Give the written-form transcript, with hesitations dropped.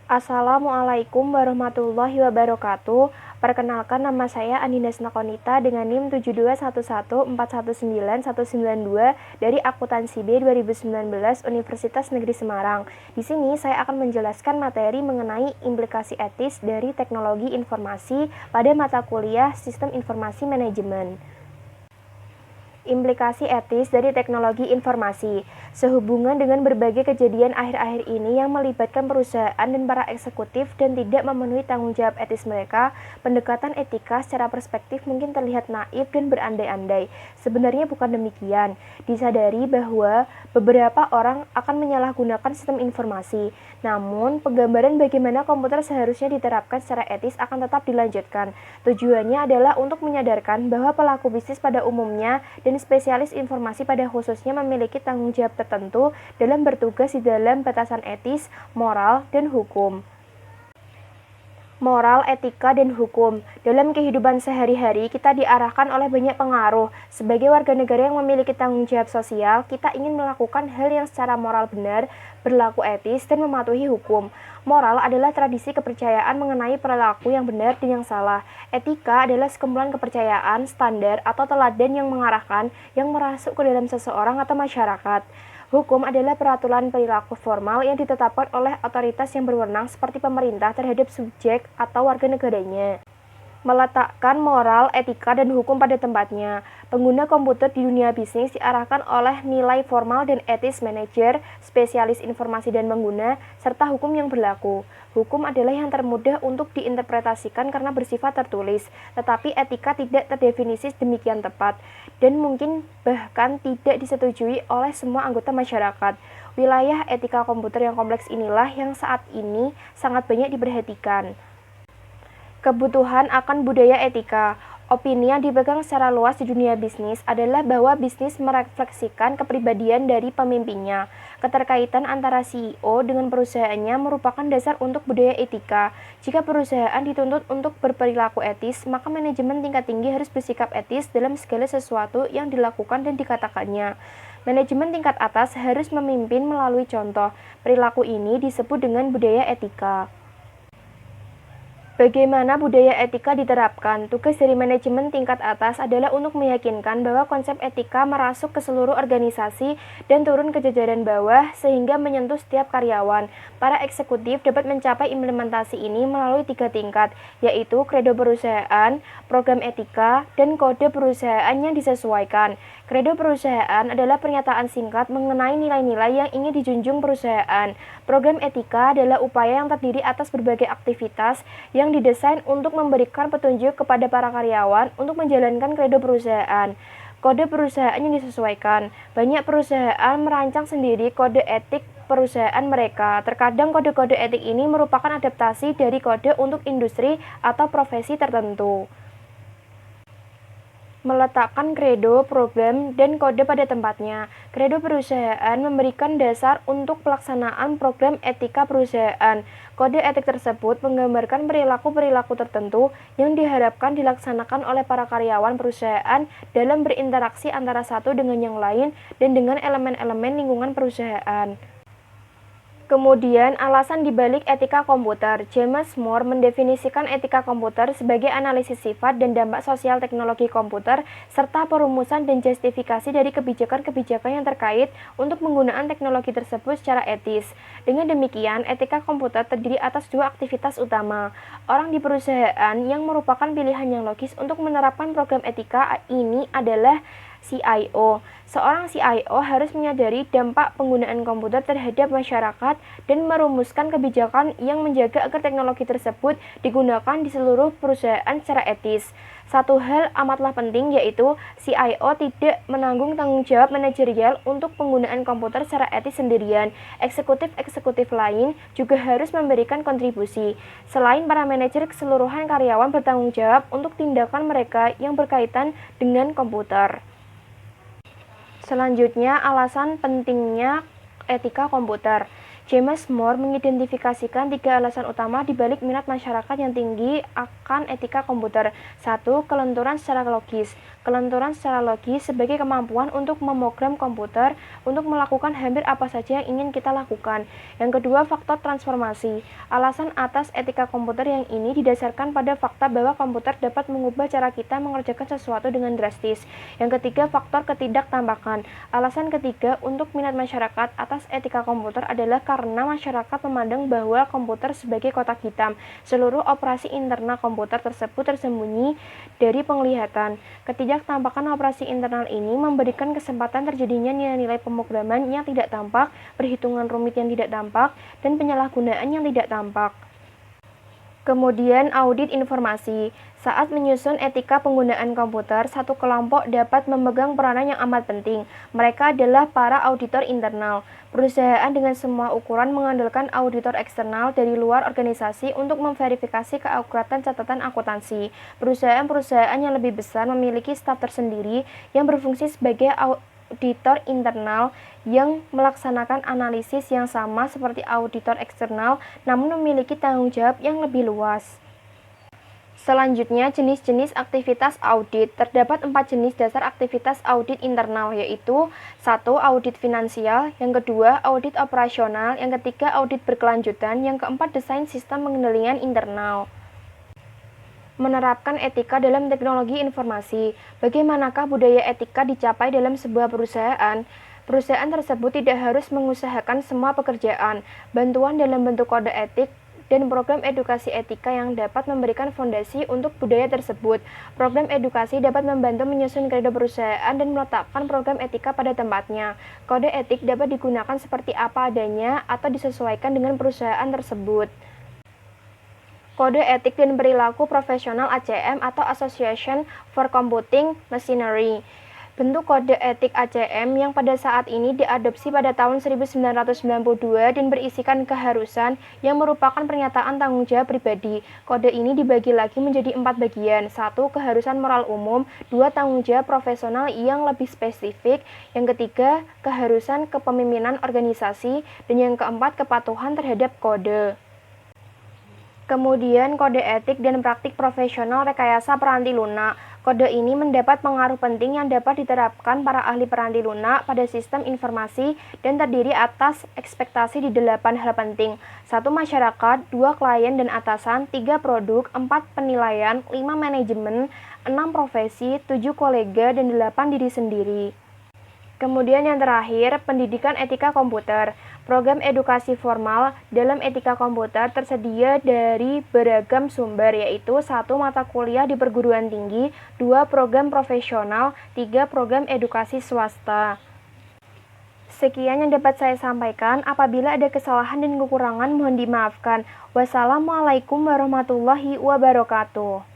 Assalamualaikum warahmatullahi wabarakatuh. Perkenalkan, nama saya Andina Snakonita dengan NIM 72114199192 dari Akuntansi B 2019 Universitas Negeri Semarang. Di sini saya akan menjelaskan materi mengenai implikasi etis dari teknologi informasi pada mata kuliah Sistem Informasi Manajemen. Implikasi etis dari teknologi informasi sehubungan dengan berbagai kejadian akhir-akhir ini yang melibatkan perusahaan dan para eksekutif dan tidak memenuhi tanggung jawab etis mereka. Pendekatan etika secara perspektif mungkin terlihat naif dan berandai-andai. Sebenarnya bukan demikian. Disadari bahwa beberapa orang akan menyalahgunakan sistem informasi. Namun, penggambaran bagaimana komputer seharusnya diterapkan secara etis akan tetap dilanjutkan. Tujuannya adalah untuk menyadarkan bahwa pelaku bisnis pada umumnya dan spesialis informasi pada khususnya memiliki tanggung jawab tertentu dalam bertugas di dalam batasan etis, moral, dan hukum. Moral, etika, dan hukum. Dalam kehidupan sehari-hari, kita diarahkan oleh banyak pengaruh. Sebagai warga negara yang memiliki tanggung jawab sosial, kita ingin melakukan hal yang secara moral benar, berlaku etis, dan mematuhi hukum. Moral adalah tradisi kepercayaan mengenai perilaku yang benar dan yang salah. Etika adalah sekumpulan kepercayaan, standar, atau teladan yang mengarahkan, yang merasuk ke dalam seseorang atau masyarakat. Hukum adalah peraturan perilaku formal yang ditetapkan oleh otoritas yang berwenang seperti pemerintah terhadap subjek atau warga negaranya. Meletakkan moral, etika, dan hukum pada tempatnya. Pengguna komputer di dunia bisnis diarahkan oleh nilai formal dan etis manajer, spesialis informasi dan pengguna, serta hukum yang berlaku. Hukum adalah yang termudah untuk diinterpretasikan karena bersifat tertulis, tetapi etika tidak terdefinisi demikian tepat, dan mungkin bahkan tidak disetujui oleh semua anggota masyarakat. Wilayah etika komputer yang kompleks inilah yang saat ini sangat banyak diperhatikan. Kebutuhan akan budaya etika. Opini yang dipegang secara luas di dunia bisnis adalah bahwa bisnis merefleksikan kepribadian dari pemimpinnya. Keterkaitan antara CEO dengan perusahaannya merupakan dasar untuk budaya etika. Jika perusahaan dituntut untuk berperilaku etis, maka manajemen tingkat tinggi harus bersikap etis dalam segala sesuatu yang dilakukan dan dikatakannya. Manajemen tingkat atas harus memimpin melalui contoh. Perilaku ini disebut dengan budaya etika. Bagaimana budaya etika diterapkan? Tugas dari manajemen tingkat atas adalah untuk meyakinkan bahwa konsep etika merasuk ke seluruh organisasi dan turun ke jajaran bawah sehingga menyentuh setiap karyawan. Para eksekutif dapat mencapai implementasi ini melalui 3 tingkat, yaitu kredo perusahaan, program etika, dan kode perusahaan yang disesuaikan. Kredo perusahaan adalah pernyataan singkat mengenai nilai-nilai yang ingin dijunjung perusahaan. Program etika adalah upaya yang terdiri atas berbagai aktivitas yang didesain untuk memberikan petunjuk kepada para karyawan untuk menjalankan kredo perusahaan. Kode perusahaan yang disesuaikan. Banyak perusahaan merancang sendiri kode etik perusahaan mereka. Terkadang kode-kode etik ini merupakan adaptasi dari kode untuk industri atau profesi tertentu. Meletakkan kredo, program, dan kode pada tempatnya. Kredo perusahaan memberikan dasar untuk pelaksanaan program etika perusahaan. Kode etik tersebut menggambarkan perilaku-perilaku tertentu yang diharapkan dilaksanakan oleh para karyawan perusahaan dalam berinteraksi antara satu dengan yang lain dan dengan elemen-elemen lingkungan perusahaan. Kemudian, alasan dibalik etika komputer. James Moore mendefinisikan etika komputer sebagai analisis sifat dan dampak sosial teknologi komputer, serta perumusan dan justifikasi dari kebijakan-kebijakan yang terkait untuk penggunaan teknologi tersebut secara etis. Dengan demikian, etika komputer terdiri atas 2 aktivitas utama. Orang di perusahaan yang merupakan pilihan yang logis untuk menerapkan program etika ini adalah CIO. Seorang CIO harus menyadari dampak penggunaan komputer terhadap masyarakat dan merumuskan kebijakan yang menjaga agar teknologi tersebut digunakan di seluruh perusahaan secara etis. Satu hal amatlah penting, yaitu CIO tidak menanggung tanggung jawab manajerial untuk penggunaan komputer secara etis sendirian. Eksekutif-eksekutif lain juga harus memberikan kontribusi. Selain para manajer, keseluruhan karyawan bertanggung jawab untuk tindakan mereka yang berkaitan dengan komputer. Selanjutnya, alasan pentingnya etika komputer. James Moore mengidentifikasikan 3 alasan utama dibalik minat masyarakat yang tinggi akan etika komputer. 1. Kelenturan secara logis. Kelenturan secara logis sebagai kemampuan untuk memprogram komputer untuk melakukan hampir apa saja yang ingin kita lakukan. Yang kedua, faktor transformasi. Alasan atas etika komputer yang ini didasarkan pada fakta bahwa komputer dapat mengubah cara kita mengerjakan sesuatu dengan drastis. Yang ketiga, faktor ketidaktampakan. Alasan ketiga untuk minat masyarakat atas etika komputer adalah karena masyarakat memandang bahwa komputer sebagai kotak hitam. Seluruh operasi internal komputer tersebut tersembunyi dari penglihatan. Ketidaktampakan operasi internal ini memberikan kesempatan terjadinya nilai-nilai pemrograman yang tidak tampak, perhitungan rumit yang tidak tampak, dan penyalahgunaan yang tidak tampak. Kemudian, audit informasi. Saat menyusun etika penggunaan komputer, satu kelompok dapat memegang peranan yang amat penting. Mereka adalah para auditor internal. Perusahaan dengan semua ukuran mengandalkan auditor eksternal dari luar organisasi untuk memverifikasi keakuratan catatan akuntansi. Perusahaan-perusahaan yang lebih besar memiliki staf tersendiri yang berfungsi sebagai auditor internal yang melaksanakan analisis yang sama seperti auditor eksternal, namun memiliki tanggung jawab yang lebih luas. Selanjutnya, jenis-jenis aktivitas audit. Terdapat 4 jenis dasar aktivitas audit internal, yaitu 1. Audit finansial, yang kedua, audit operasional, yang ketiga, audit berkelanjutan, yang keempat, desain sistem pengendalian internal. Menerapkan etika dalam teknologi informasi. Bagaimanakah budaya etika dicapai dalam sebuah perusahaan? Perusahaan tersebut tidak harus mengusahakan semua pekerjaan. Bantuan dalam bentuk kode etik dan program edukasi etika yang dapat memberikan fondasi untuk budaya tersebut. Program edukasi dapat membantu menyusun kredo perusahaan dan meletakkan program etika pada tempatnya. Kode etik dapat digunakan seperti apa adanya atau disesuaikan dengan perusahaan tersebut. Kode etik dan perilaku profesional ACM atau Association for Computing Machinery. Bentuk kode etik ACM yang pada saat ini diadopsi pada tahun 1992 dan berisikan keharusan yang merupakan pernyataan tanggung jawab pribadi. Kode ini dibagi lagi menjadi 4 bagian. 1. Keharusan moral umum. 2. Tanggung jawab profesional yang lebih spesifik. Yang ketiga, keharusan kepemimpinan organisasi. Dan yang keempat, kepatuhan terhadap kode. Kemudian, kode etik dan praktik profesional rekayasa peranti lunak. Kode ini mendapat pengaruh penting yang dapat diterapkan para ahli peranti lunak pada sistem informasi dan terdiri atas ekspektasi di 8 hal penting. 1. Masyarakat, 2. Klien dan atasan, 3. Produk, 4. Penilaian, 5. Manajemen, 6. Profesi, 7. Kolega, dan 8. Diri sendiri. Kemudian yang terakhir, pendidikan etika komputer. Program edukasi formal dalam etika komputer tersedia dari beragam sumber, yaitu 1. Mata kuliah di perguruan tinggi, 2. Program profesional, 3. Program edukasi swasta. Sekian yang dapat saya sampaikan. Apabila ada kesalahan dan kekurangan, mohon dimaafkan. Wassalamualaikum warahmatullahi wabarakatuh.